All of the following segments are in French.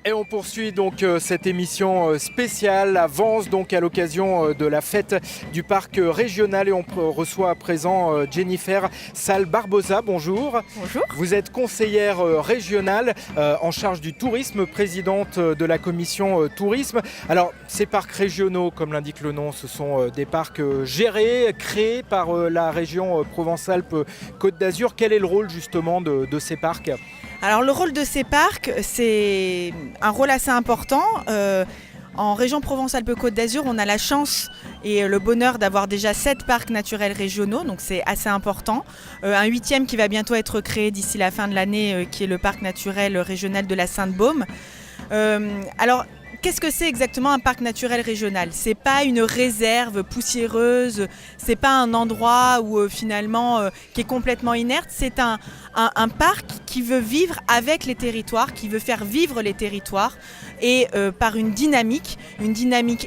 Et on poursuit donc cette émission spéciale Avance donc à l'occasion de la fête du parc régional et on reçoit à présent Jennifer Sall-Barbosa. Bonjour. Bonjour. Vous êtes conseillère régionale en charge du tourisme, présidente de la commission tourisme. Alors ces parcs régionaux, comme l'indique le nom, ce sont des parcs gérés, créés par la région Provence-Alpes-Côte d'Azur. Quel est le rôle justement de ces parcs ? Alors le rôle de ces parcs, c'est un rôle assez important. En région Provence-Alpes-Côte d'Azur, on a la chance et le bonheur d'avoir déjà 7 parcs naturels régionaux, donc c'est assez important. Un 8e qui va bientôt être créé d'ici la fin de l'année, qui est le parc naturel régional de la Sainte-Baume. Alors, qu'est-ce que c'est exactement un parc naturel régional ? C'est pas une réserve poussiéreuse, c'est pas un endroit où finalement qui est complètement inerte, c'est un parc qui veut vivre avec les territoires, qui veut faire vivre les territoires et par une dynamique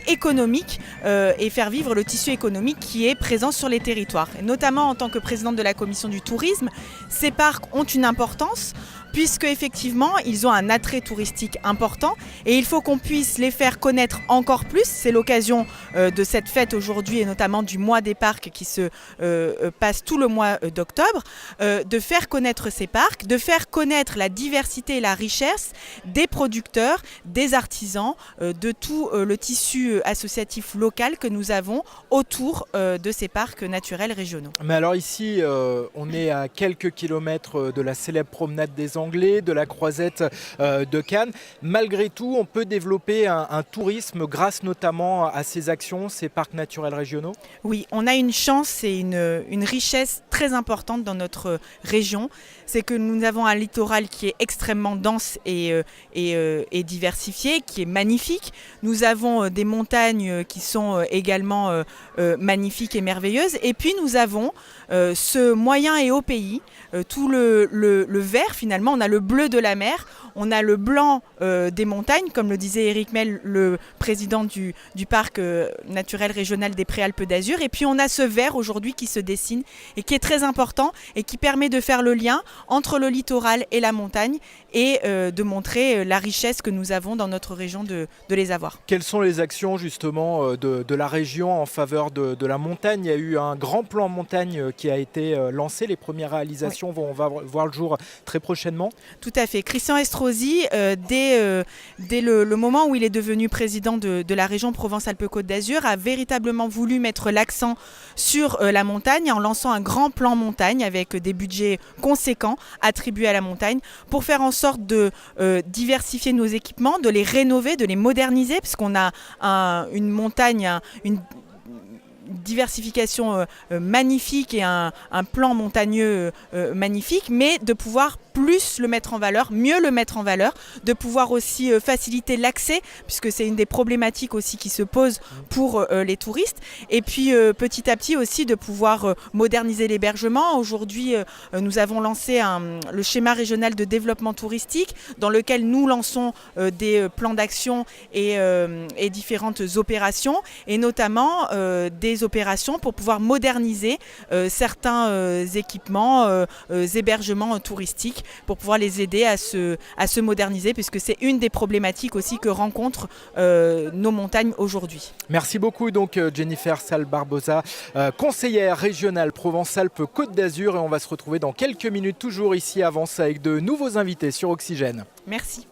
économique et faire vivre le tissu économique qui est présent sur les territoires. Et notamment en tant que présidente de la commission du tourisme, ces parcs ont une importance puisque effectivement ils ont un attrait touristique important et il faut qu'on puisse les faire connaître encore plus. C'est l'occasion de cette fête aujourd'hui et notamment du mois des parcs qui se passe tout le mois d'octobre, de faire connaître ces parcs, de faire connaître la diversité et la richesse des producteurs, des artisans, de tout le tissu associatif local que nous avons autour de ces parcs naturels régionaux. Mais alors ici, on est à quelques kilomètres de la célèbre promenade des Anglais, de la Croisette de Cannes. Malgré tout, on peut développer un tourisme grâce notamment à ces actions, ces parcs naturels régionaux ? Oui, on a une chance et une richesse très importante dans notre région. C'est que nous avons un littoral qui est extrêmement dense et diversifié, qui est magnifique. Nous avons des montagnes qui sont également magnifiques et merveilleuses. Et puis nous avons ce moyen et haut pays, tout le vert finalement. On a le bleu de la mer, on a le blanc des montagnes, comme le disait Éric Mel, le président du parc naturel régional des Préalpes d'Azur. Et puis on a ce vert aujourd'hui qui se dessine et qui est très important et qui permet de faire le lien entre le littoral et la montagne et de montrer la richesse que nous avons dans notre région de les avoir. Quelles sont les actions justement de la région en faveur de la montagne ? Il y a eu un grand plan montagne qui a été lancé. Les premières réalisations vont voir le jour très prochainement. Tout à fait. Christian Estrosi, dès le moment où il est devenu président de la région Provence-Alpes-Côte d'Azur, a véritablement voulu mettre l'accent sur la montagne en lançant un grand plan montagne avec des budgets conséquents attribués à la montagne pour faire en sorte de diversifier nos équipements, de les rénover, de les moderniser, puisqu'on a une montagne, une diversification magnifique et un plan montagneux magnifique, mais de pouvoir plus le mettre en valeur, mieux le mettre en valeur, de pouvoir aussi faciliter l'accès, puisque c'est une des problématiques aussi qui se posent pour les touristes, et puis petit à petit aussi de pouvoir moderniser l'hébergement. Aujourd'hui, nous avons lancé le schéma régional de développement touristique, dans lequel nous lançons des plans d'action et différentes opérations, et notamment des opérations pour pouvoir moderniser certains équipements, hébergements touristiques, pour pouvoir les aider à se moderniser, puisque c'est une des problématiques aussi que rencontrent nos montagnes aujourd'hui. Merci beaucoup donc Jennifer Sall-Barbosa, conseillère régionale Provence-Alpes-Côte d'Azur, et on va se retrouver dans quelques minutes toujours ici à Avance avec de nouveaux invités sur Oxygène. Merci.